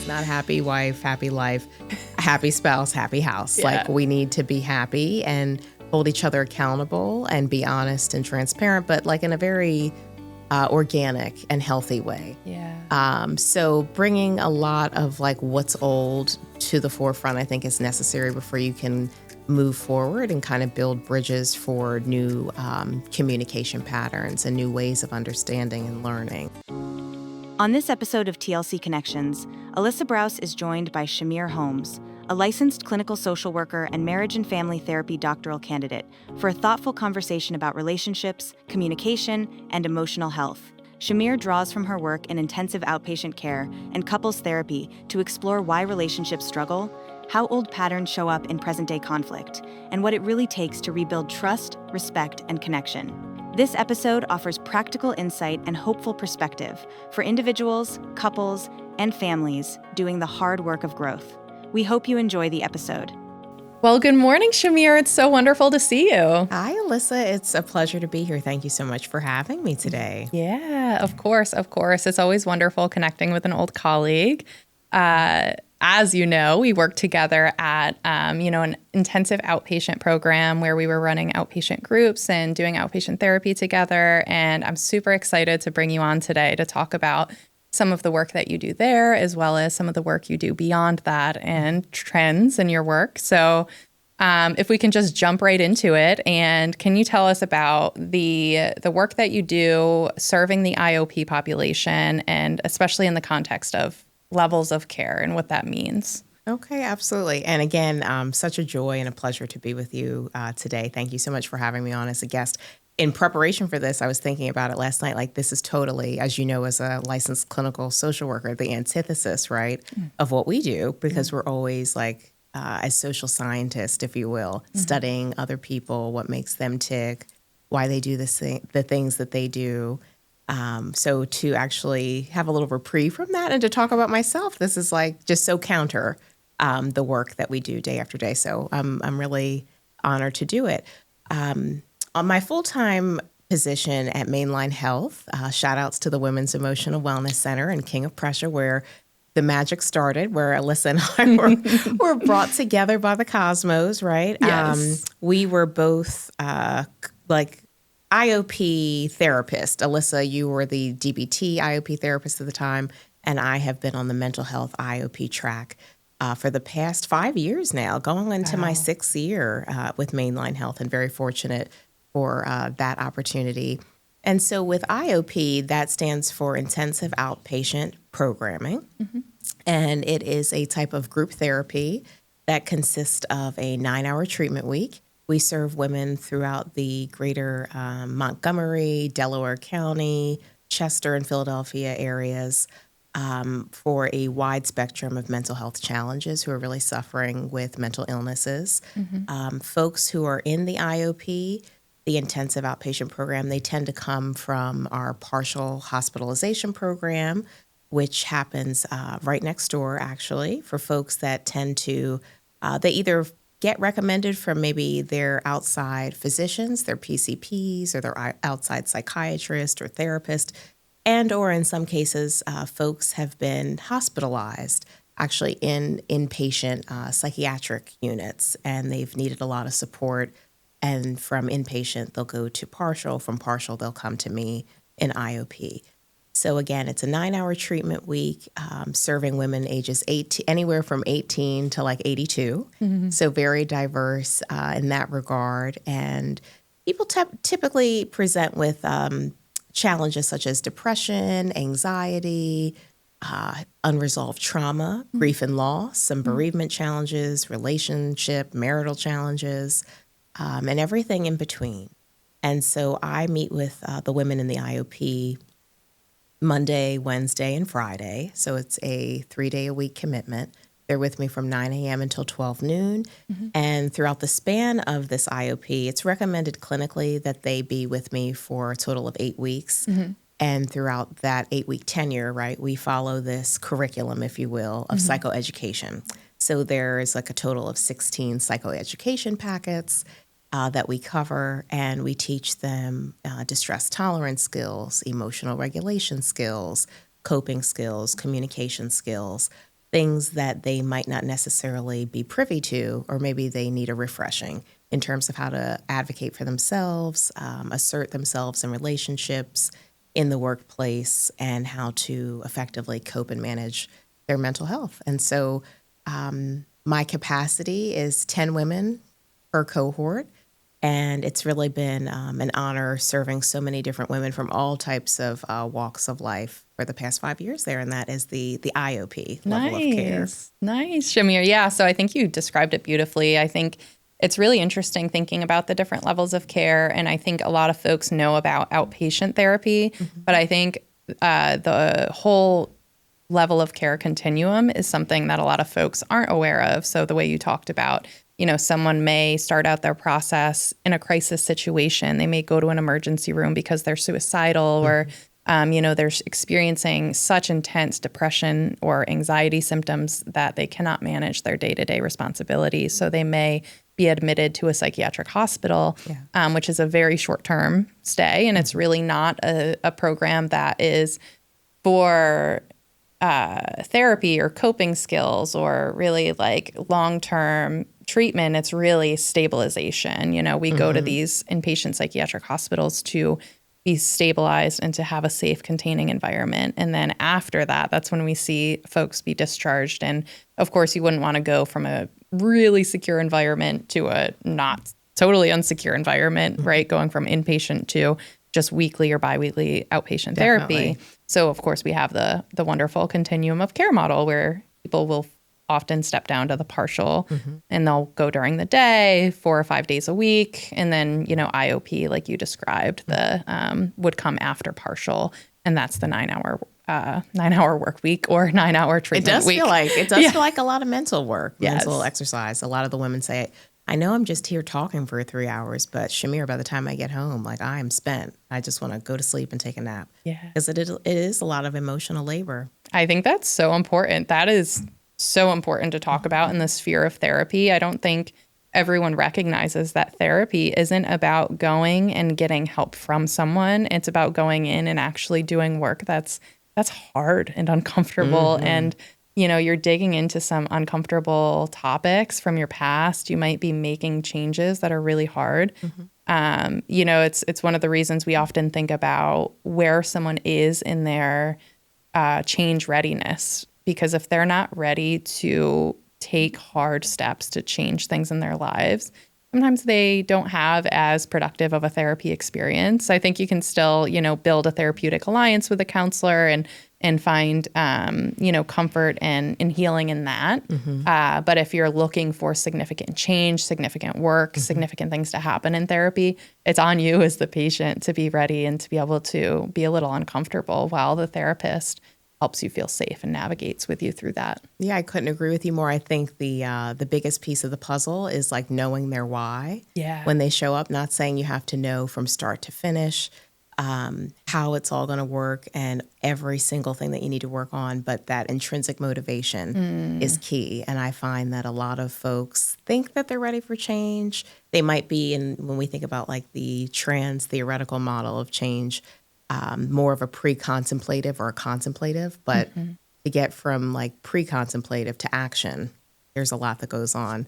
It's not happy wife, happy life, happy spouse, happy house. Yeah. Like, we need to be happy and hold each other accountable and be honest and transparent, but like in a very organic and healthy way. Yeah. So bringing a lot of like what's old to the forefront, I think, is necessary before you can move forward and kind of build bridges for new communication patterns and new ways of understanding and learning. On this episode of TLC Connections, Alyssa Brouse is joined by Chimère Holmes, a licensed clinical social worker and marriage and family therapy doctoral candidate, for a thoughtful conversation about relationships, communication, and emotional health. Chimère draws from her work in intensive outpatient care and couples therapy to explore why relationships struggle, how old patterns show up in present-day conflict, and what it really takes to rebuild trust, respect, and connection. This episode offers practical insight and hopeful perspective for individuals, couples, and families doing the hard work of growth. We hope you enjoy the episode. Well, good morning, Chimère. It's so wonderful to see you. Hi, Alyssa. It's a pleasure to be here. Thank you so much for having me today. Yeah, of course, of course. It's always wonderful connecting with an old colleague. As you know, we worked together at, an intensive outpatient program where we were running outpatient groups and doing outpatient therapy together. And I'm super excited to bring you on today to talk about some of the work that you do there, as well as some of the work you do beyond that and trends in your work. So if we can just jump right into it, and can you tell us about the work that you do serving the IOP population, and especially in the context of levels of care and what that means? Okay, absolutely. And again, such a joy and a pleasure to be with you today. Thank you so much for having me on as a guest. In preparation for this, I was thinking about it last night. Like, this is totally, as you know, as a licensed clinical social worker, the antithesis, right, of what we do, because we're always like, as social scientists, if you will, studying other people, what makes them tick, why they do the things that they do. So to actually have a little reprieve from that and to talk about myself, this is like just so counter the work that we do day after day. So I'm really honored to do it. On my full-time position at Mainline Health, shout outs to the Women's Emotional Wellness Center and King of Prussia, where the magic started, where Alyssa and I were brought together by the cosmos, right? Yes. We were both like IOP therapist. Alyssa, you were the DBT IOP therapist at the time, and I have been on the mental health IOP track for the past 5 years now, going into my 6th year with Mainline Health, and very fortunate for that opportunity. And so with IOP, that stands for Intensive Outpatient Programming, and it is a type of group therapy that consists of a 9-hour treatment week. We serve women throughout the greater Montgomery, Delaware County, Chester, and Philadelphia areas for a wide spectrum of mental health challenges who are really suffering with mental illnesses. Folks who are in the IOP, the intensive outpatient program, they tend to come from our partial hospitalization program, which happens right next door, actually, for folks that tend to, they either get recommended from maybe their outside physicians, their PCPs, or their outside psychiatrist or therapist, and or in some cases, folks have been hospitalized actually in inpatient psychiatric units, and they've needed a lot of support. And from inpatient, they'll go to partial. From partial, they'll come to me in IOP. So again, it's a 9-hour treatment week, serving women ages anywhere from 18 to like 82. So very diverse in that regard. And people typically present with challenges such as depression, anxiety, unresolved trauma, grief and loss, some bereavement challenges, relationship, marital challenges, and everything in between. And so I meet with the women in the IOP Monday, Wednesday, and Friday. So it's a 3-day-a-week commitment. They're with me from 9 a.m. until 12 noon. And throughout the span of this IOP, it's recommended clinically that they be with me for a total of 8 weeks. And throughout that 8-week tenure, right, we follow this curriculum, if you will, of psychoeducation. So there's like a total of 16 psychoeducation packets that we cover, and we teach them distress tolerance skills, emotional regulation skills, coping skills, communication skills. things that they might not necessarily be privy to, or maybe they need a refreshing in terms of how to advocate for themselves, assert themselves in relationships, in the workplace, and how to effectively cope and manage their mental health. And so my capacity is 10 women per cohort. And it's really been an honor serving so many different women from all types of walks of life for the past 5 years there. And that is the IOP level of care. Nice, Chimère. Yeah, so I think you described it beautifully. I think it's really interesting thinking about the different levels of care. And I think a lot of folks know about outpatient therapy, but I think the whole level of care continuum is something that a lot of folks aren't aware of. So the way you talked about, someone may start out their process in a crisis situation. They may go to an emergency room because they're suicidal or, they're experiencing such intense depression or anxiety symptoms that they cannot manage their day-to-day responsibilities. So they may be admitted to a psychiatric hospital, which is a very short-term stay. And it's really not a program that is for therapy or coping skills or really like long-term treatment. It's really stabilization. We go to these inpatient psychiatric hospitals to be stabilized and to have a safe, containing environment. And then after that, that's when we see folks be discharged. And of course, you wouldn't want to go from a really secure environment to a not totally unsecure environment, right? Going from inpatient to just weekly or biweekly outpatient therapy. So of course we have the wonderful continuum of care model where people will often step down to the partial and they'll go during the day 4 or 5 days a week. And then, IOP, like you described, would come after partial. And that's the 9-hour work week or 9-hour treatment week. It does feel like a lot of mental work, mental exercise. A lot of the women say, I know I'm just here talking for 3 hours, but Chimère, by the time I get home, I am spent. I just want to go to sleep and take a nap. Yeah. Because it is a lot of emotional labor. I think that's so important. That is so important to talk about in the sphere of therapy. I don't think everyone recognizes that therapy isn't about going and getting help from someone. It's about going in and actually doing work that's hard and uncomfortable. And you're digging into some uncomfortable topics from your past. You might be making changes that are really hard. It's one of the reasons we often think about where someone is in their change readiness, because if they're not ready to take hard steps to change things in their lives, sometimes they don't have as productive of a therapy experience. I think you can still, build a therapeutic alliance with a counselor and find, comfort and healing in that. But if you're looking for significant change, significant work, significant things to happen in therapy, it's on you as the patient to be ready and to be able to be a little uncomfortable while the therapist helps you feel safe and navigates with you through that. Yeah, I couldn't agree with you more. I think the biggest piece of the puzzle is knowing their why. Yeah. When they show up, not saying you have to know from start to finish how it's all going to work and every single thing that you need to work on, but that intrinsic motivation is key. And I find that a lot of folks think that they're ready for change. They might be, when we think about the trans theoretical model of change, more of a pre-contemplative or a contemplative, but to get from pre-contemplative to action, there's a lot that goes on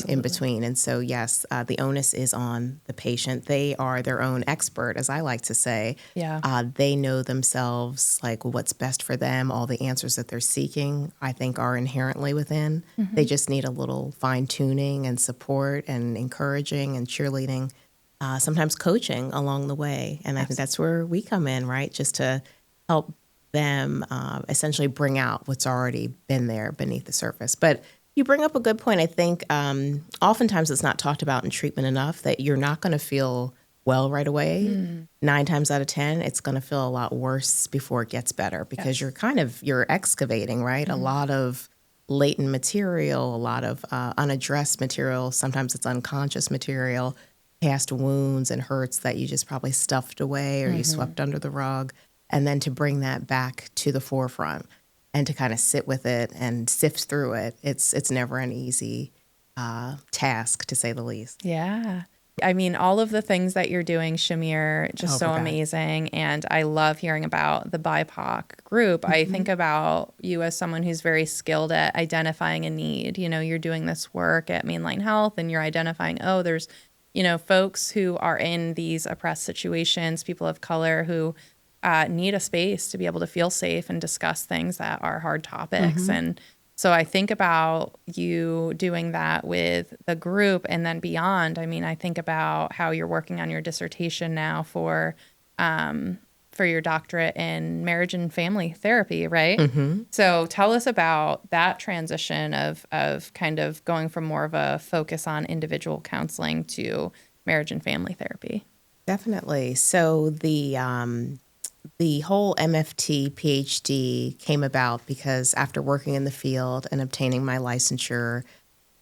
in between. And so, yes, the onus is on the patient. They are their own expert, as I like to say. Yeah. They know themselves, what's best for them. All the answers that they're seeking, I think, are inherently within. They just need a little fine-tuning and support and encouraging and cheerleading. Sometimes coaching along the way. And I think that's where we come in, right? Just to help them essentially bring out what's already been there beneath the surface. But you bring up a good point. I think oftentimes it's not talked about in treatment enough that you're not going to feel well right away. 9 times out of 10, it's going to feel a lot worse before it gets better because you're excavating, right? A lot of latent material, a lot of unaddressed material. Sometimes it's unconscious material. Past wounds and hurts that you just probably stuffed away or you swept under the rug, and then to bring that back to the forefront and to kind of sit with it and sift through it. It's never an easy task, to say the least. Yeah. I mean, all of the things that you're doing, Chimère, just so God. amazing. And I love hearing about the BIPOC group. I think about you as someone who's very skilled at identifying a need. You know, you're doing this work at Mainline Health and you're identifying, oh, there's, you know, folks who are in these oppressed situations, people of color who need a space to be able to feel safe and discuss things that are hard topics. And so I think about you doing that with the group and then beyond. I mean, I think about how you're working on your dissertation now for your doctorate in marriage and family therapy, right? So tell us about that transition of kind of going from more of a focus on individual counseling to marriage and family therapy. Definitely. So the whole MFT PhD came about because after working in the field and obtaining my licensure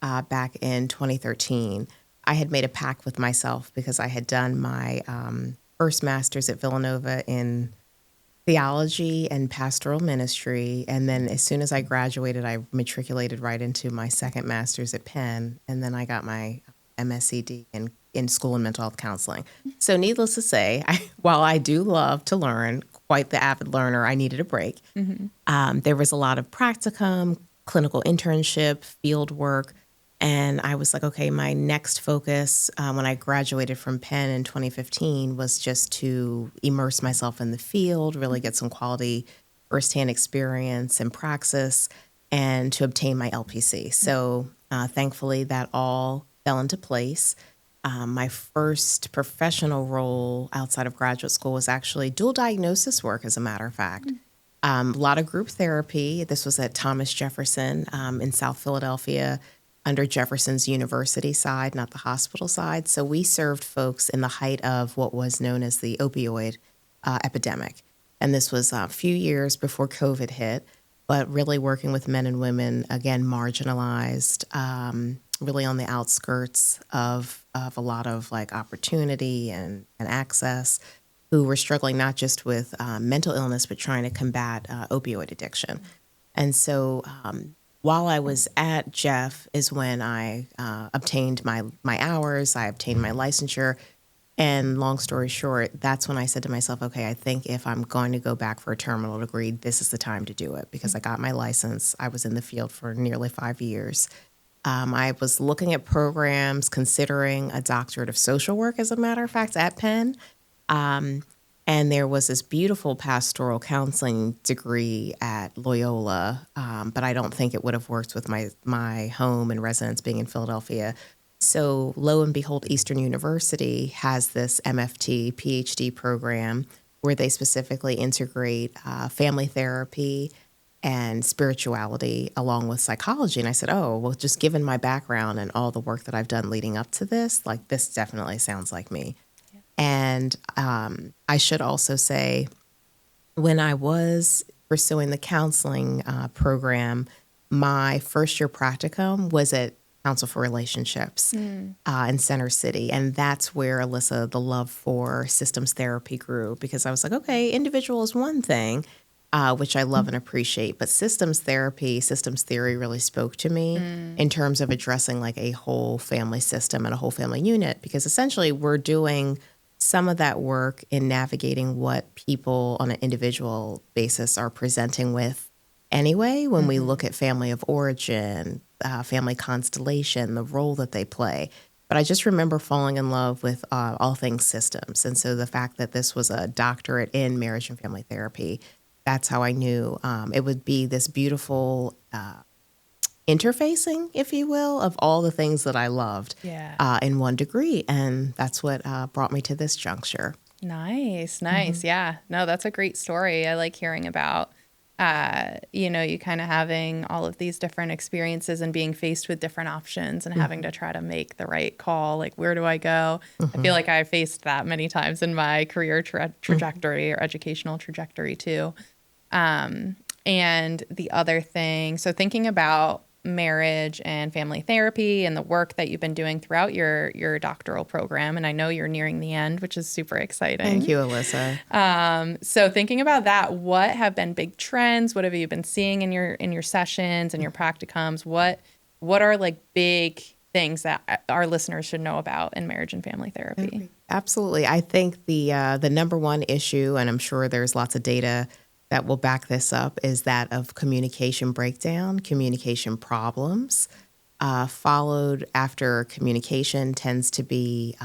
back in 2013, I had made a pact with myself because I had done my first master's at Villanova in theology and pastoral ministry. And then as soon as I graduated, I matriculated right into my second master's at Penn. And then I got my MSCD in school and mental health counseling. So needless to say, while I do love to learn, quite the avid learner, I needed a break. There was a lot of practicum, clinical internship, field work. And I was like, okay, my next focus when I graduated from Penn in 2015 was just to immerse myself in the field, really get some quality firsthand experience and praxis, and to obtain my LPC. So thankfully, that all fell into place. My first professional role outside of graduate school was actually dual diagnosis work, as a matter of fact. A lot of group therapy. This was at Thomas Jefferson in South Philadelphia, under Jefferson's University side, not the hospital side. So we served folks in the height of what was known as the opioid epidemic. And this was a few years before COVID hit, but really working with men and women, again, marginalized, really on the outskirts of a lot of like opportunity and access, who were struggling not just with mental illness, but trying to combat opioid addiction. And so while I was at Jeff is when I obtained my hours, I obtained my licensure. And long story short, that's when I said to myself, okay, I think if I'm going to go back for a terminal degree, this is the time to do it, because I got my license. I was in the field for nearly 5 years. I was looking at programs, considering a doctorate of social work, as a matter of fact, at Penn. And there was this beautiful pastoral counseling degree at Loyola, but I don't think it would have worked with my home and residence being in Philadelphia. So lo and behold, Eastern University has this MFT PhD program where they specifically integrate family therapy and spirituality along with psychology. And I said, oh, well, just given my background and all the work that I've done leading up to this, like this definitely sounds like me. Yeah. And I should also say, when I was pursuing the counseling program, my first year practicum was at Council for Relationships in Center City. And that's where, Alyssa, the love for systems therapy grew, because I was like, okay, individual is one thing, which I love and appreciate, but systems theory really spoke to me in terms of addressing like a whole family system and a whole family unit, because essentially we're doing some of that work in navigating what people on an individual basis are presenting with anyway, when we look at family of origin, family constellation, the role that they play. But I just remember falling in love with all things systems. And so the fact that this was a doctorate in marriage and family therapy, that's how I knew it would be this beautiful interfacing, if you will, of all the things that I loved in one degree. And that's what brought me to this juncture. Nice. Yeah. No, that's a great story. I like hearing about you kind of having all of these different experiences and being faced with different options and having to try to make the right call. Like, where do I go? I feel like I faced that many times in my career trajectory or educational trajectory too. And the other thing, so thinking about marriage and family therapy and the work that you've been doing throughout your doctoral program, and I know you're nearing the end, which is super exciting. Thank you, Alyssa. So thinking about that, what have been big trends? What have you been seeing in your sessions and your practicums? What are like big things that our listeners should know about in marriage and family therapy? Absolutely. I think the number one issue, and I'm sure there's lots of data that will back this up, is that of communication breakdown, communication problems. Followed after communication tends to be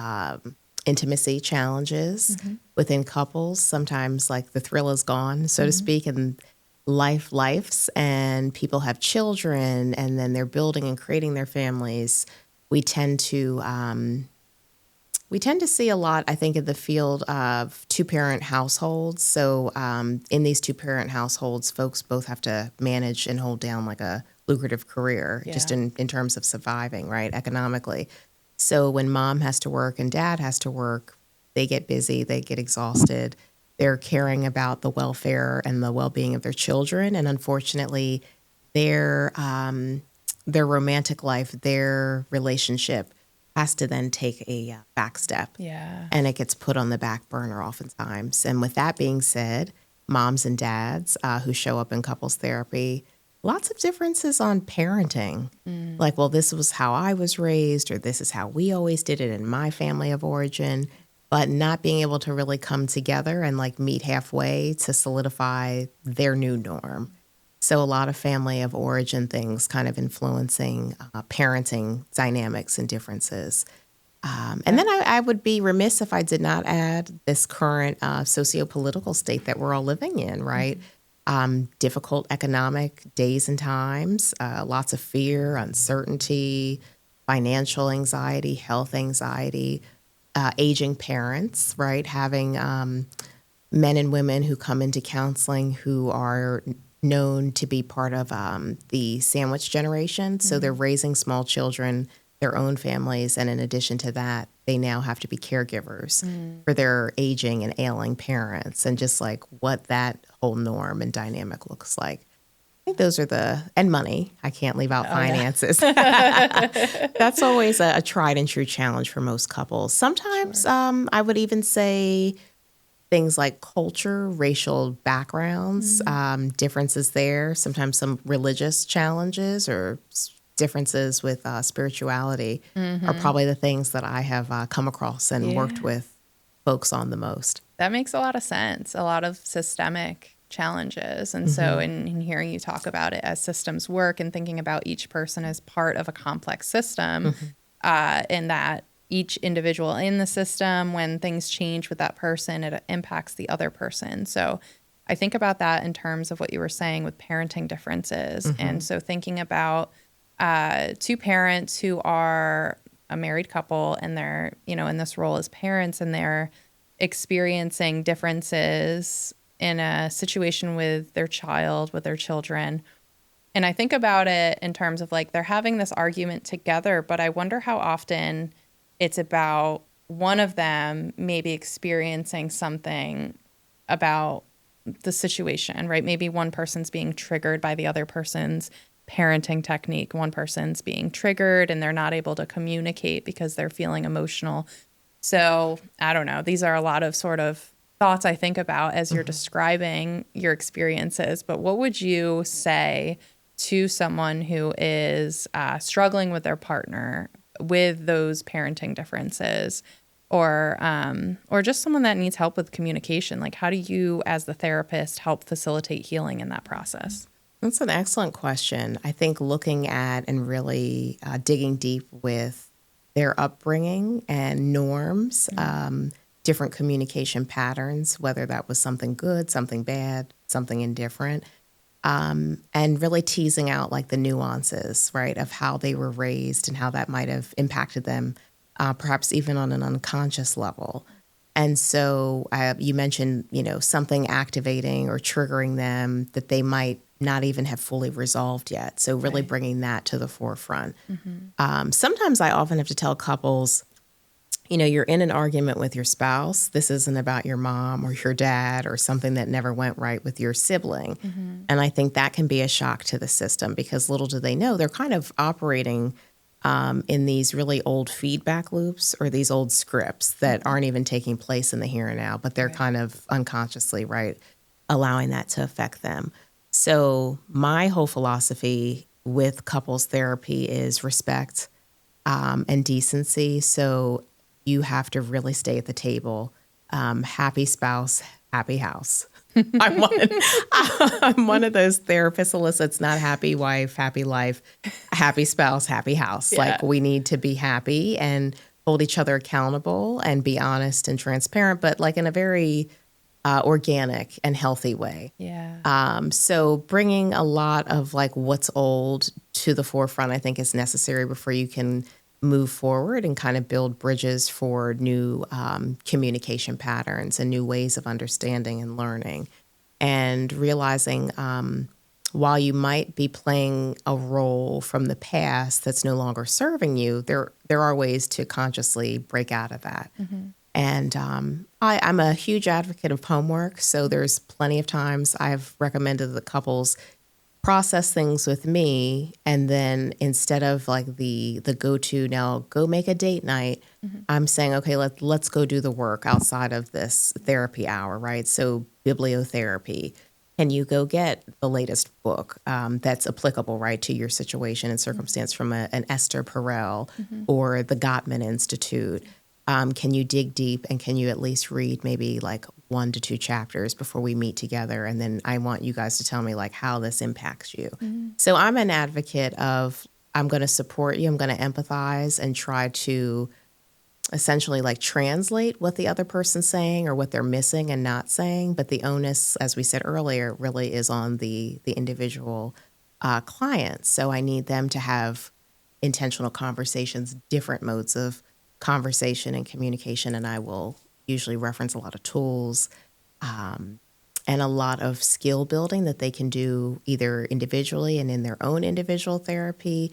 intimacy challenges within couples. Sometimes like the thrill is gone, so to speak, and lives, and people have children, and then they're building and creating their families. We tend to see a lot, I think, in the field of two-parent households. So in these two-parent households, folks both have to manage and hold down like a lucrative career, just in terms of surviving, right, economically. So when mom has to work and dad has to work, they get busy, they get exhausted. They're caring about the welfare and the well-being of their children. And unfortunately, their romantic life, their relationship has to then take a back step. Yeah. And it gets put on the back burner oftentimes. And with that being said, moms and dads who show up in couples therapy, lots of differences on parenting. Like, well, this was how I was raised, or this is how we always did it in my family of origin, but not being able to really come together and like meet halfway to solidify their new norm. So a lot of family of origin things kind of influencing parenting dynamics and differences. And then I would be remiss if I did not add this current socio-political state that we're all living in, right? Difficult economic days and times, lots of fear, uncertainty, financial anxiety, health anxiety, aging parents, right? Having men and women who come into counseling who are known to be part of the sandwich generation. So they're raising small children, their own families, and in addition to that, they now have to be caregivers for their aging and ailing parents, and just like what that whole norm and dynamic looks like. I think those are and money. I can't leave out finances. That's always a tried and true challenge for most couples. Sometimes I would even say things like culture, racial backgrounds, differences there, sometimes some religious challenges or differences with spirituality are probably the things that I have come across and worked with folks on the most. That makes a lot of sense. A lot of systemic challenges. And so in hearing you talk about it as systems work and thinking about each person as part of a complex system, in that each individual in the system, when things change with that person, it impacts the other person. So I think about that in terms of what you were saying with parenting differences. And so thinking about two parents who are a married couple and they're, in this role as parents, and they're experiencing differences in a situation with their child, with their children. And I think about it in terms of like they're having this argument together, but I wonder how often it's about one of them maybe experiencing something about the situation, right? Maybe one person's being triggered by the other person's parenting technique. One person's being triggered and they're not able to communicate because they're feeling emotional. So I don't know. These are a lot of sort of thoughts I think about as you're describing your experiences. But what would you say to someone who is struggling with their partner with those parenting differences, or just someone that needs help with communication? Like, how do you, as the therapist, help facilitate healing in that process? That's an excellent question. I think looking at and really digging deep with their upbringing and norms, different communication patterns, whether that was something good, something bad, something indifferent, and really teasing out like the nuances, right, of how they were raised and how that might have impacted them, perhaps even on an unconscious level. And so you mentioned, something activating or triggering them that they might not even have fully resolved yet. So really bringing that to the forefront. Sometimes I often have to tell couples, you're in an argument with your spouse. This isn't about your mom or your dad or something that never went right with your sibling. And I think that can be a shock to the system because little do they know, they're kind of operating in these really old feedback loops or these old scripts that aren't even taking place in the here and now, but they're kind of unconsciously, right, allowing that to affect them. So my whole philosophy with couples therapy is respect, and decency. So you have to really stay at the table. Happy spouse, happy house. I'm one of those therapists, Alyssa. It's not happy wife, happy life, happy spouse, happy house. Yeah. Like we need to be happy and hold each other accountable and be honest and transparent, but like in a very organic and healthy way. Yeah. So bringing a lot of like what's old to the forefront, I think is necessary before you can move forward and kind of build bridges for new communication patterns and new ways of understanding and learning. And realizing while you might be playing a role from the past that's no longer serving you, there are ways to consciously break out of that. And I'm a huge advocate of homework, so there's plenty of times I've recommended that couples process things with me, and then instead of like the go-to, now go make a date night, I'm saying, okay, let's go do the work outside of this therapy hour, right? So bibliotherapy. Can you go get the latest book that's applicable, right, to your situation and circumstance from an Esther Perel or the Gottman Institute? Can you dig deep and can you at least read maybe like 1 to 2 chapters before we meet together? And then I want you guys to tell me like how this impacts you. So I'm an advocate of, I'm going to support you. I'm going to empathize and try to essentially like translate what the other person's saying or what they're missing and not saying. But the onus, as we said earlier, really is on the individual client. So I need them to have intentional conversations, different modes of conversation and communication. And I will usually reference a lot of tools and a lot of skill building that they can do either individually and in their own individual therapy,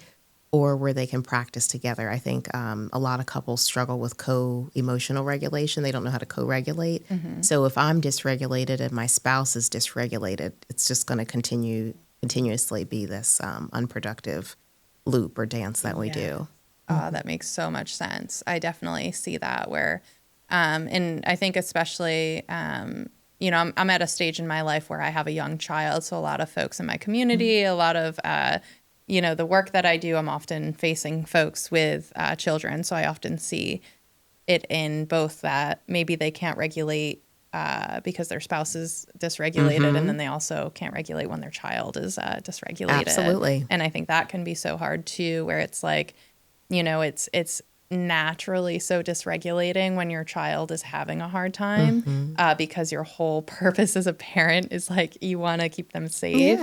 or where they can practice together. I think a lot of couples struggle with co-emotional regulation. They don't know how to co-regulate. So if I'm dysregulated and my spouse is dysregulated, it's just going to continuously be this unproductive loop or dance that we do. Oh, that makes so much sense. I definitely see that where, and I think especially, you know, I'm at a stage in my life where I have a young child. So a lot of folks in my community, a lot of, you know, the work that I do, I'm often facing folks with children. So I often see it in both that maybe they can't regulate because their spouse is dysregulated, and then they also can't regulate when their child is dysregulated. Absolutely. And I think that can be so hard too, where it's like, you know, it's naturally so dysregulating when your child is having a hard time because your whole purpose as a parent is like you want to keep them safe,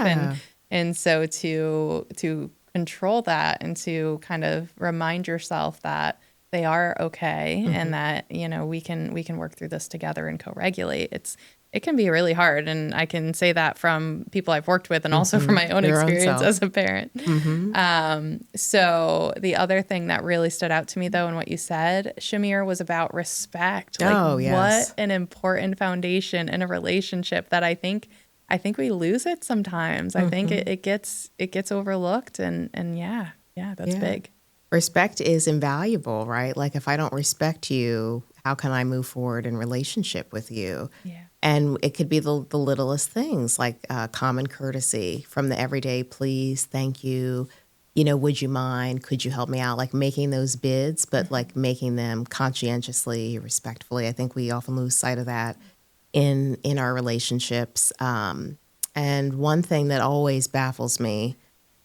and so to control that and to kind of remind yourself that they are okay and that, you know, we can work through this together and co-regulate. It can be really hard. And I can say that from people I've worked with and also from my own experience as a parent. So the other thing that really stood out to me, though, in what you said, Chimère, was about respect. Like, what an important foundation in a relationship that I think we lose it sometimes. I think it gets overlooked. And that's big. Respect is invaluable, right? Like if I don't respect you, how can I move forward in relationship with you? Yeah. And it could be the littlest things like common courtesy from the everyday, please, thank you, you know, would you mind, could you help me out? Like making those bids, but like making them conscientiously, respectfully. I think we often lose sight of that in our relationships. And one thing that always baffles me,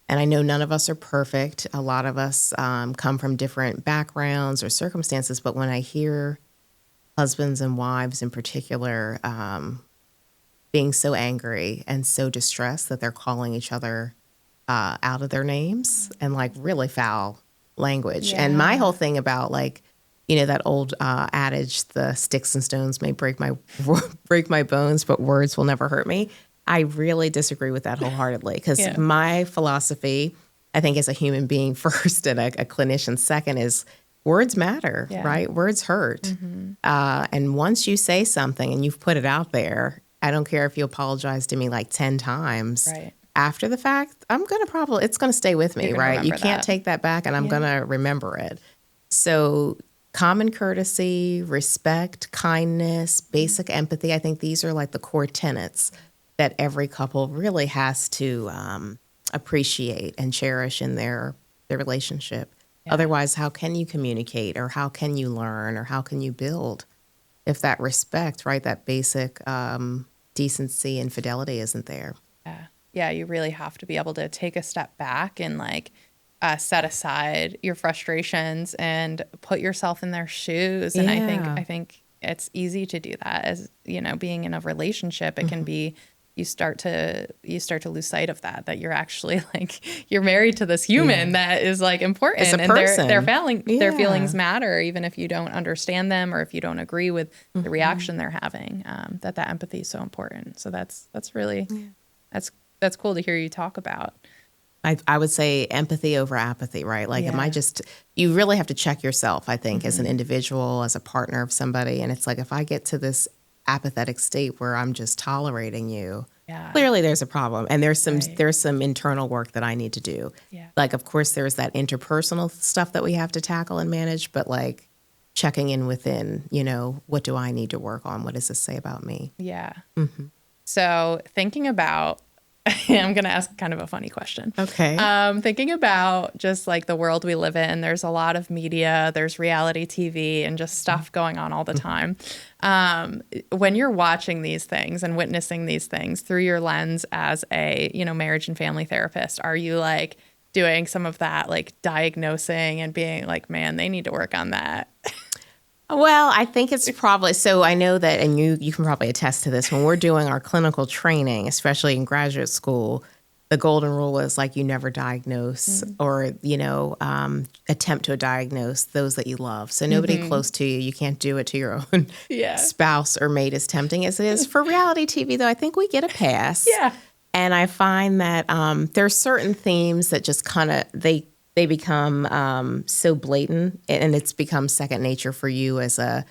and I know none of us are perfect. A lot of us come from different backgrounds or circumstances. But when I hear husbands and wives in particular being so angry and so distressed that they're calling each other out of their names and like really foul language. Yeah. And my whole thing about like, you know, that old adage, the sticks and stones may break my bones, but words will never hurt me. I really disagree with that wholeheartedly because my philosophy, I think as a human being first and a clinician second, is words matter, right? Words hurt. And once you say something and you've put it out there, I don't care if you apologize to me like 10 times. Right. After the fact, it's going to stay with me, right? You can't take that back and I'm going to remember it. So common courtesy, respect, kindness, basic empathy, I think these are like the core tenets that every couple really has to appreciate and cherish in their relationship. Otherwise, how can you communicate, or how can you learn, or how can you build if that respect, right, that basic decency and fidelity isn't there? Yeah. Yeah. You really have to be able to take a step back and like set aside your frustrations and put yourself in their shoes. And Yeah. I think it's easy to do that as, you know, being in a relationship, it can be, you start to lose sight of that you're actually like, you're married to this human that is like important, It's a and person. their feelings matter, even if you don't understand them or if you don't agree with the reaction they're having, that empathy is so important. So that's really, that's cool to hear you talk about. I would say empathy over apathy, right? Like, am I just, you really have to check yourself, I think, as an individual, as a partner of somebody. And it's like, if I get to this apathetic state where I'm just tolerating you, clearly there's a problem. And there's some internal work that I need to do. Yeah. Like, of course, there's that interpersonal stuff that we have to tackle and manage, but like checking in within, you know, what do I need to work on? What does this say about me? Yeah. So thinking about, I'm going to ask kind of a funny question. Okay. Thinking about just like the world we live in, there's a lot of media, there's reality TV and just stuff going on all the time. When you're watching these things and witnessing these things through your lens as a, you know, marriage and family therapist, are you like doing some of that, like diagnosing and being like, man, they need to work on that? Well, I think it's probably, so I know that, and you can probably attest to this, when we're doing our clinical training, especially in graduate school, the golden rule is like you never diagnose or, you know, attempt to diagnose those that you love. So nobody close to you, you can't do it to your own spouse or mate, as tempting as it is. For reality TV, though, I think we get a pass. Yeah. And I find that there's certain themes that just kind of, they become so blatant, and it's become second nature for you as a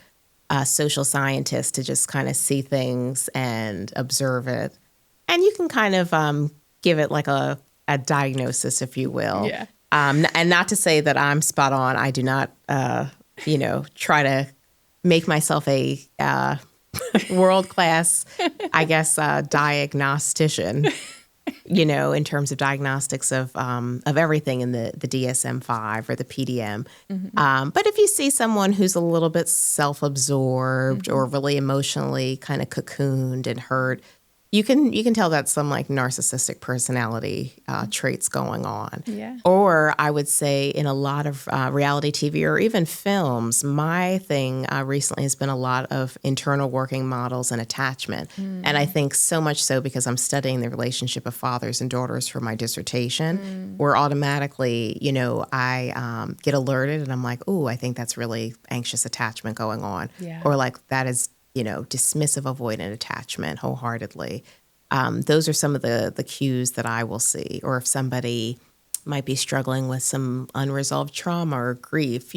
social scientist to just kind of see things and observe it. And you can kind of give it like a diagnosis, if you will. Yeah. And not to say that I'm spot on. I do not, you know, try to make myself a world-class, I guess, diagnostician. You know, in terms of diagnostics of everything in the DSM-5 or the PDM. But if you see someone who's a little bit self-absorbed or really emotionally kind of cocooned and hurt, you can tell that's some like narcissistic personality traits going on. Yeah. Or I would say in a lot of reality TV or even films, my thing recently has been a lot of internal working models and attachment. And I think so much so because I'm studying the relationship of fathers and daughters for my dissertation, where automatically, you know, I get alerted and I'm like, oh, I think that's really anxious attachment going on. Yeah. Or like that is, you know, dismissive, avoidant attachment wholeheartedly. Those are some of the cues that I will see. Or if somebody might be struggling with some unresolved trauma or grief,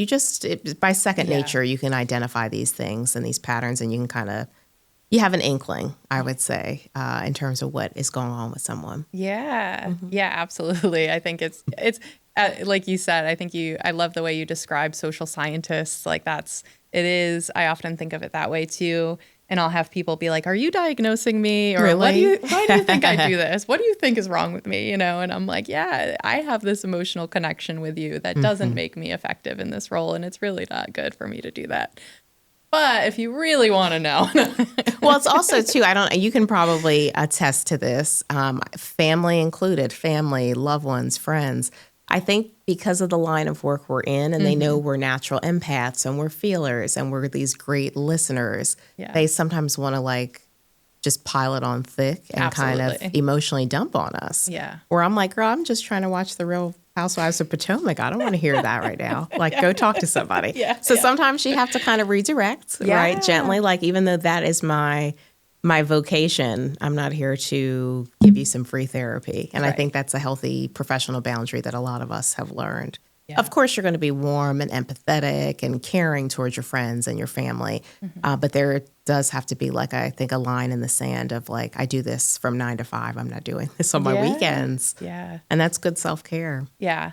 by second nature, you can identify these things and these patterns, and you can kind of, you have an inkling, I would say, in terms of what is going on with someone. Yeah. Yeah, absolutely. I think it's like you said, I love the way you describe social scientists. Like I often think of it that way too. And I'll have people be like, are you diagnosing me? Or Really? why do you think I do this? What do you think is wrong with me? You know? And I'm like, yeah, I have this emotional connection with you that doesn't make me effective in this role. And it's really not good for me to do that. But if you really want to know. Well, it's also too, you can probably attest to this, family included, family, loved ones, friends. I think because of the line of work we're in, and they know we're natural empaths and we're feelers and we're these great listeners, they sometimes want to like just pile it on thick and kind of emotionally dump on us. Yeah. Where I'm like, girl, I'm just trying to watch The Real Housewives of Potomac. I don't want to hear that right now. Like, go talk to somebody. Sometimes you have to kind of redirect, right? Gently, like, even though that is my vocation, I'm not here to give you some free therapy. And I think that's a healthy professional boundary that a lot of us have learned. Yeah. Of course, you're going to be warm and empathetic and caring towards your friends and your family. But there does have to be, like, I think, a line in the sand of, like, I do this from 9 to 5. I'm not doing this on my weekends. Yeah. And that's good self-care. Yeah.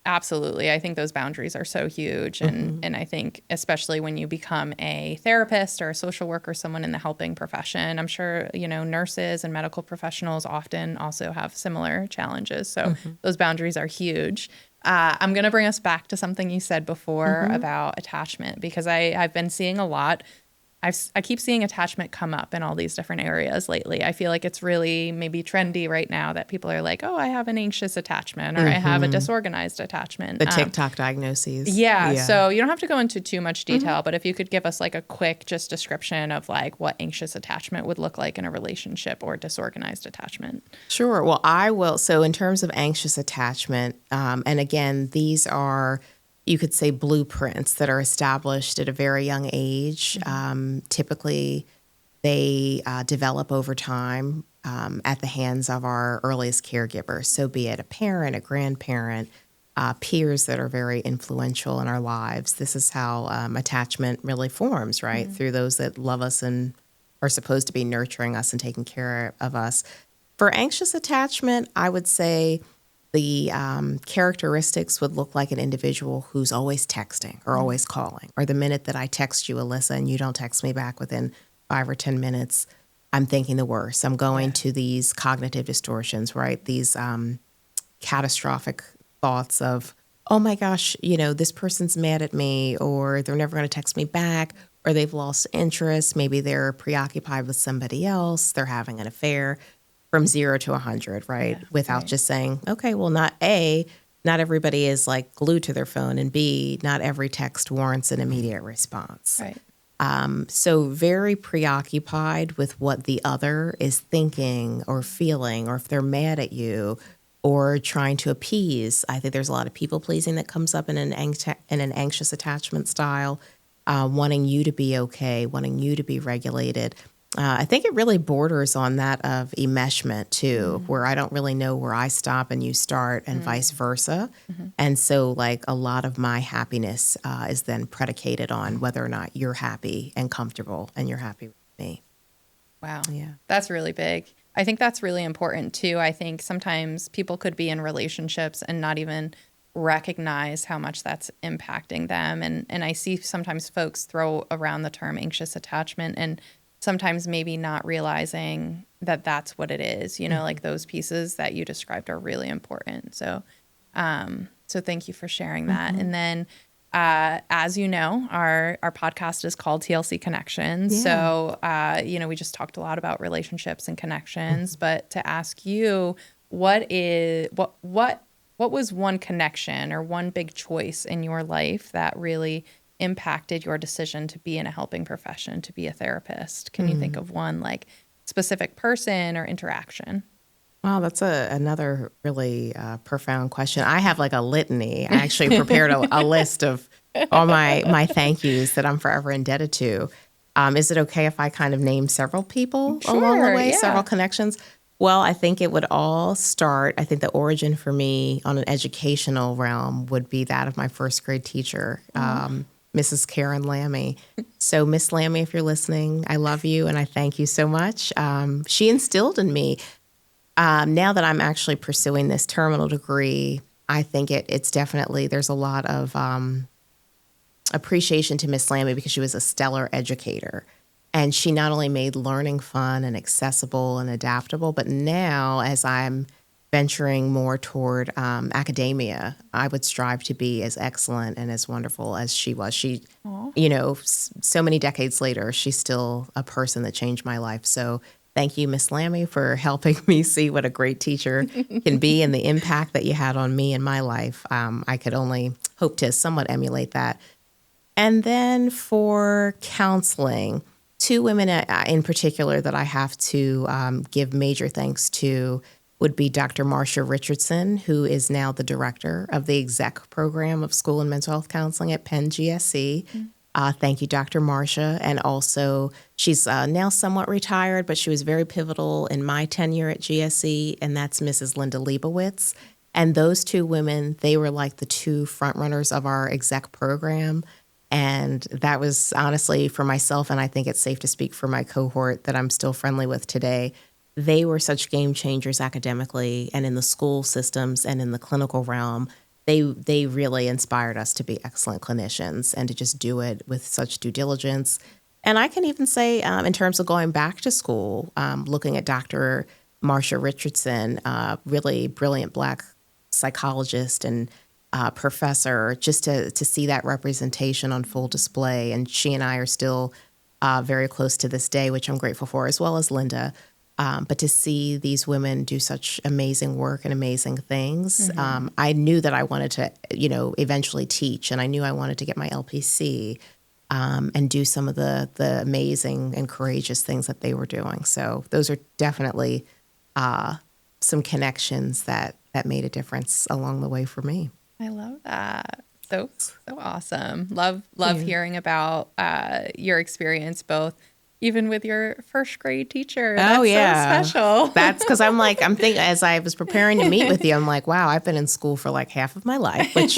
Absolutely. I think those boundaries are so huge. And I think especially when you become a therapist or a social worker, someone in the helping profession, I'm sure, you know, nurses and medical professionals often also have similar challenges. So those boundaries are huge. I'm going to bring us back to something you said before about attachment, because I've been seeing a lot. I keep seeing attachment come up in all these different areas lately. I feel like it's really maybe trendy right now that people are like, oh, I have an anxious attachment, or I have a disorganized attachment. The TikTok diagnoses. Yeah. So you don't have to go into too much detail, but if you could give us like a quick just description of like what anxious attachment would look like in a relationship or disorganized attachment. Sure. Well, I will. So in terms of anxious attachment, and again, these are, you could say, blueprints that are established at a very young age. Typically, they develop over time at the hands of our earliest caregivers. So be it a parent, a grandparent, peers that are very influential in our lives. This is how attachment really forms, right? Through those that love us and are supposed to be nurturing us and taking care of us. For anxious attachment, I would say the characteristics would look like an individual who's always texting or always calling. Or the minute that I text you, Alyssa, and you don't text me back within 5 or 10 minutes, I'm thinking the worst. I'm going to these cognitive distortions, right? These catastrophic thoughts of, oh my gosh, this person's mad at me, or they're never going to text me back, or they've lost interest. Maybe they're preoccupied with somebody else. They're having an affair. From 0 to 100, right? Without just saying, okay, well, not everybody is like glued to their phone, and B, not every text warrants an immediate response. Right. So very preoccupied with what the other is thinking or feeling, or if they're mad at you, or trying to appease. I think there's a lot of people pleasing that comes up in an anxious attachment style, wanting you to be okay, wanting you to be regulated. I think it really borders on that of enmeshment too, where I don't really know where I stop and you start, and vice versa. And so like a lot of my happiness is then predicated on whether or not you're happy and comfortable and you're happy with me. Wow. Yeah. That's really big. I think that's really important too. I think sometimes people could be in relationships and not even recognize how much that's impacting them. And I see sometimes folks throw around the term anxious attachment, and sometimes maybe not realizing that that's what it is, like those pieces that you described are really important. So, so thank you for sharing that. And then, as you know, our podcast is called TLC Connections. So, we just talked a lot about relationships and connections, but to ask you, what was one connection or one big choice in your life that really impacted your decision to be in a helping profession, to be a therapist? Can you think of one like specific person or interaction? Wow, that's another really profound question. I have like a litany. I actually prepared a list of all my thank yous that I'm forever indebted to. Is it okay if I kind of name several people along the way, several connections? Well, I think it would all start, I think the origin for me on an educational realm would be that of my first grade teacher, Mrs. Karen Lammy. So Miss Lammy, if you're listening, I love you and I thank you so much. She instilled in me, now that I'm actually pursuing this terminal degree, I think it's definitely, there's a lot of appreciation to Miss Lammy because she was a stellar educator. And she not only made learning fun and accessible and adaptable, but now as I'm venturing more toward academia, I would strive to be as excellent and as wonderful as she was. She, so many decades later, she's still a person that changed my life. So thank you, Miss Lammy, for helping me see what a great teacher can be and the impact that you had on me in my life. I could only hope to somewhat emulate that. And then for counseling, two women in particular that I have to give major thanks to would be Dr. Marcia Richardson, who is now the director of the exec program of school and mental health counseling at Penn GSC. Thank you, Dr. Marcia. And also, she's now somewhat retired, but she was very pivotal in my tenure at GSC, and that's Mrs. Linda Leibowitz. And those two women, they were like the two frontrunners of our exec program. And that was honestly for myself, and I think it's safe to speak for my cohort that I'm still friendly with today. They were such game changers academically and in the school systems and in the clinical realm. They really inspired us to be excellent clinicians and to just do it with such due diligence. And I can even say in terms of going back to school, looking at Dr. Marcia Richardson, really brilliant Black psychologist and professor, just to see that representation on full display. And she and I are still very close to this day, which I'm grateful for, as well as Linda. But to see these women do such amazing work and amazing things, I knew that I wanted to, eventually teach, and I knew I wanted to get my LPC and do some of the amazing and courageous things that they were doing. So those are definitely some connections that made a difference along the way for me. I love that. So awesome. Love hearing about your experience, both even with your first grade teacher. That's so special. That's because I'm thinking, as I was preparing to meet with you, I'm like, wow, I've been in school for like half of my life, which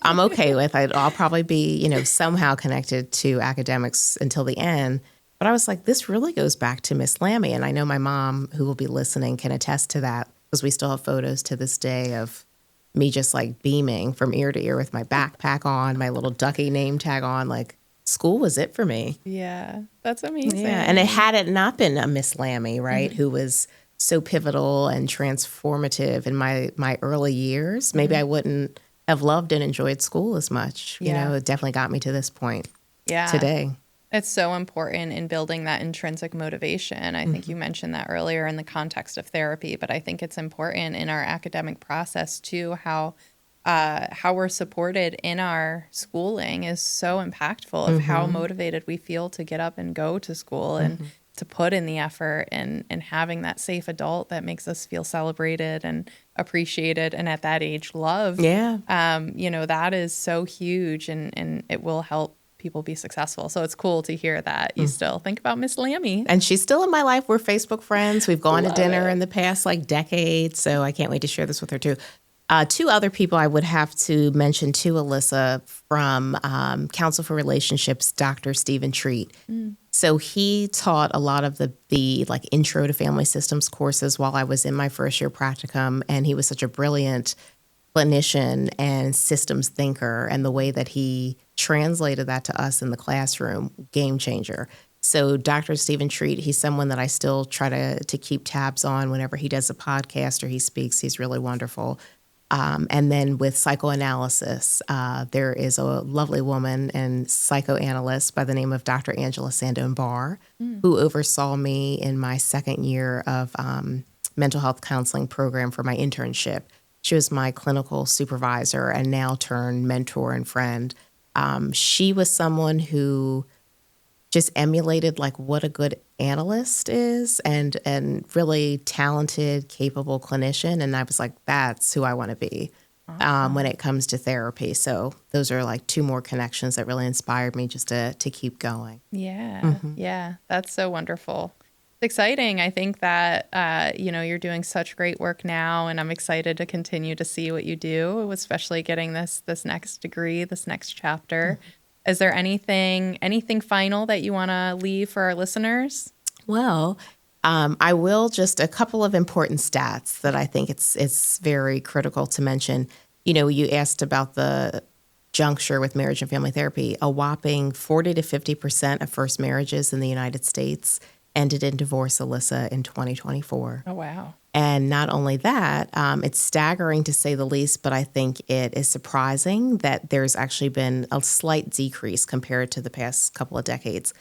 I'm okay with. I'll probably be, somehow connected to academics until the end. But I was like, this really goes back to Miss Lammy. And I know my mom, who will be listening, can attest to that, because we still have photos to this day of me just like beaming from ear to ear with my backpack on, my little ducky name tag on, like school was it for me. Yeah, that's amazing. Yeah, and had it not been a Miss Lammy, right, who was so pivotal and transformative in my early years, maybe I wouldn't have loved and enjoyed school as much. It definitely got me to this point today. It's so important in building that intrinsic motivation. I think you mentioned that earlier in the context of therapy, but I think it's important in our academic process too, how we're supported in our schooling is so impactful of how motivated we feel to get up and go to school and to put in the effort and having that safe adult that makes us feel celebrated and appreciated and at that age loved. Yeah. That is so huge and it will help people be successful. So it's cool to hear that you still think about Miss Lammy. And she's still in my life. We're Facebook friends. We've gone to dinner in the past decade. So I can't wait to share this with her too. Two other people I would have to mention too, Alyssa, from Council for Relationships, Dr. Stephen Treat. So he taught a lot of the intro to family systems courses while I was in my first year practicum. And he was such a brilliant clinician and systems thinker, and the way that he translated that to us in the classroom, game changer. So Dr. Stephen Treat, he's someone that I still try to keep tabs on whenever he does a podcast or he speaks. He's really wonderful. And then with psychoanalysis, there is a lovely woman and psychoanalyst by the name of Dr. Angela Sandone-Barr, who oversaw me in my second year of mental health counseling program for my internship. She was my clinical supervisor and now turned mentor and friend. She was someone who just emulated what a good analyst is and really talented, capable clinician. And I was like, that's who I want to be when it comes to therapy. So those are two more connections that really inspired me just to keep going. Yeah. Yeah. That's so wonderful. It's exciting. I think that, you're doing such great work now, and I'm excited to continue to see what you do, especially getting this next degree, this next chapter. Is there anything final that you want to leave for our listeners? Well, I will just a couple of important stats that I think it's very critical to mention. You asked about the juncture with marriage and family therapy. A whopping 40 to 50% of first marriages in the United States ended in divorce, Alyssa, in 2024. Oh, wow. And not only that, it's staggering to say the least, but I think it is surprising that there's actually been a slight decrease compared to the past couple of decades.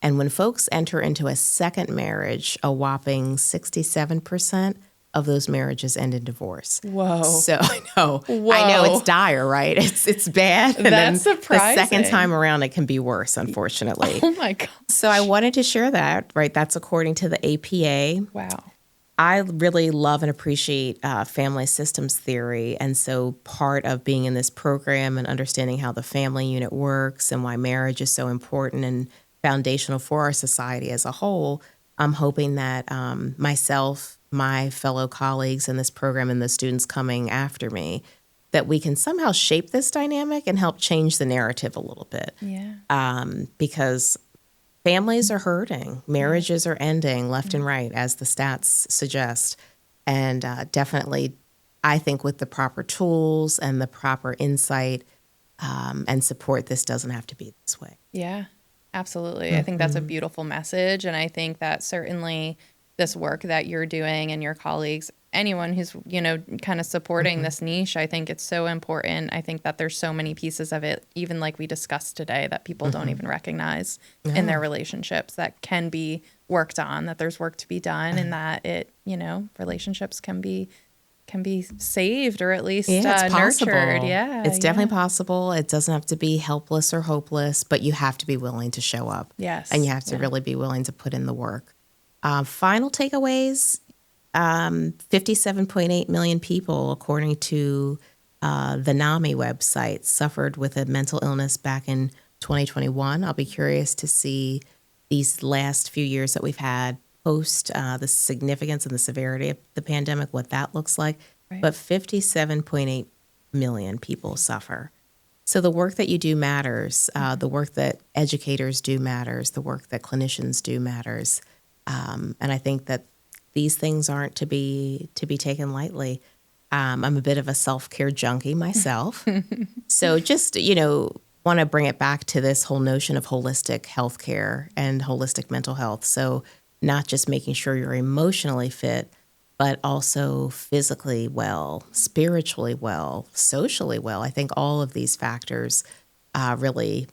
And when folks enter into a second marriage, a whopping 67% of those marriages end in divorce. Whoa. So I know it's dire, right? It's bad. And That's surprising. The second time around, it can be worse, unfortunately. Oh my gosh. So I wanted to share that, right? That's according to the APA. Wow. I really love and appreciate family systems theory. And so part of being in this program and understanding how the family unit works and why marriage is so important and foundational for our society as a whole, I'm hoping that myself, my fellow colleagues in this program, and the students coming after me, that we can somehow shape this dynamic and help change the narrative a little bit. Yeah. Because families are hurting. Marriages are ending left and right, as the stats suggest. And definitely, I think with the proper tools and the proper insight and support, this doesn't have to be this way. Yeah, absolutely. I think that's a beautiful message. And I think that certainly this work that you're doing and your colleagues anyone who's, kind of supporting this niche, I think it's so important. I think that there's so many pieces of it, even like we discussed today, that people don't even recognize in their relationships that can be worked on, that there's work to be done, and that it, relationships can be saved, or at least it's possible. nurtured. Yeah, it's definitely possible. It doesn't have to be helpless or hopeless, but you have to be willing to show up. Yes. And you have to really be willing to put in the work. Final takeaways, 57.8 million people, according to the NAMI website, suffered with a mental illness back in 2021. I'll be curious to see these last few years that we've had post the significance and the severity of the pandemic, what that looks like. Right. But 57.8 million people suffer. So the work that you do matters. The work that educators do matters. The work that clinicians do matters. And I think that these things aren't to be taken lightly. I'm a bit of a self-care junkie myself. So just, want to bring it back to this whole notion of holistic healthcare and holistic mental health. So not just making sure you're emotionally fit, but also physically well, spiritually well, socially well. I think all of these factors really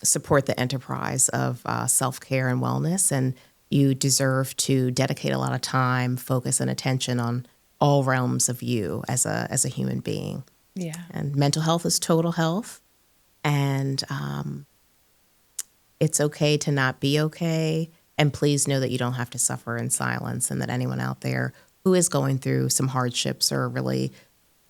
support the enterprise of self-care and wellness. And you deserve to dedicate a lot of time, focus, and attention on all realms of you as a human being. Yeah. And mental health is total health. And it's okay to not be okay. And please know that you don't have to suffer in silence, and that anyone out there who is going through some hardships or a really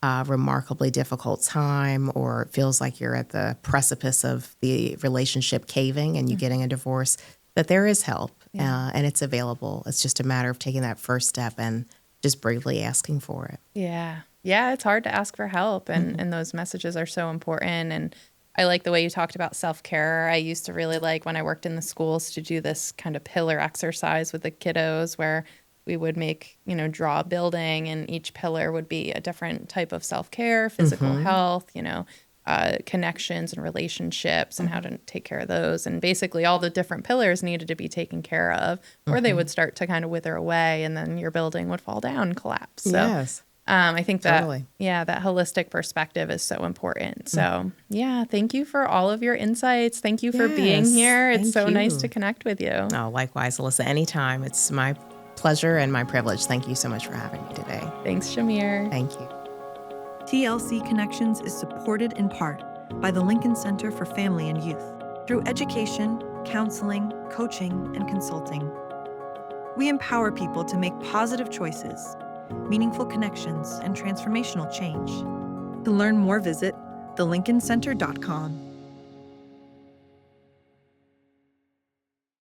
remarkably difficult time, or feels like you're at the precipice of the relationship caving and you getting a divorce, that there is help and it's available. It's just a matter of taking that first step and just bravely asking for it. Yeah. Yeah, it's hard to ask for help, and those messages are so important. And I like the way you talked about self-care. I used to really like, when I worked in the schools, to do this kind of pillar exercise with the kiddos where we would make, draw a building, and each pillar would be a different type of self-care, physical health, connections and relationships, and how to take care of those. And basically all the different pillars needed to be taken care of, or they would start to kind of wither away, and then your building would fall down and collapse. So yes. I think that, Totally. that holistic perspective is so important. So thank you for all of your insights. Thank you for being here. It's so nice to connect with you. Oh, likewise, Alyssa, anytime. It's my pleasure and my privilege. Thank you so much for having me today. Thanks, Chimère. Thank you. TLC Connections is supported in part by the Lincoln Center for Family and Youth through education, counseling, coaching, and consulting. We empower people to make positive choices, meaningful connections, and transformational change. To learn more, visit thelincolncenter.com.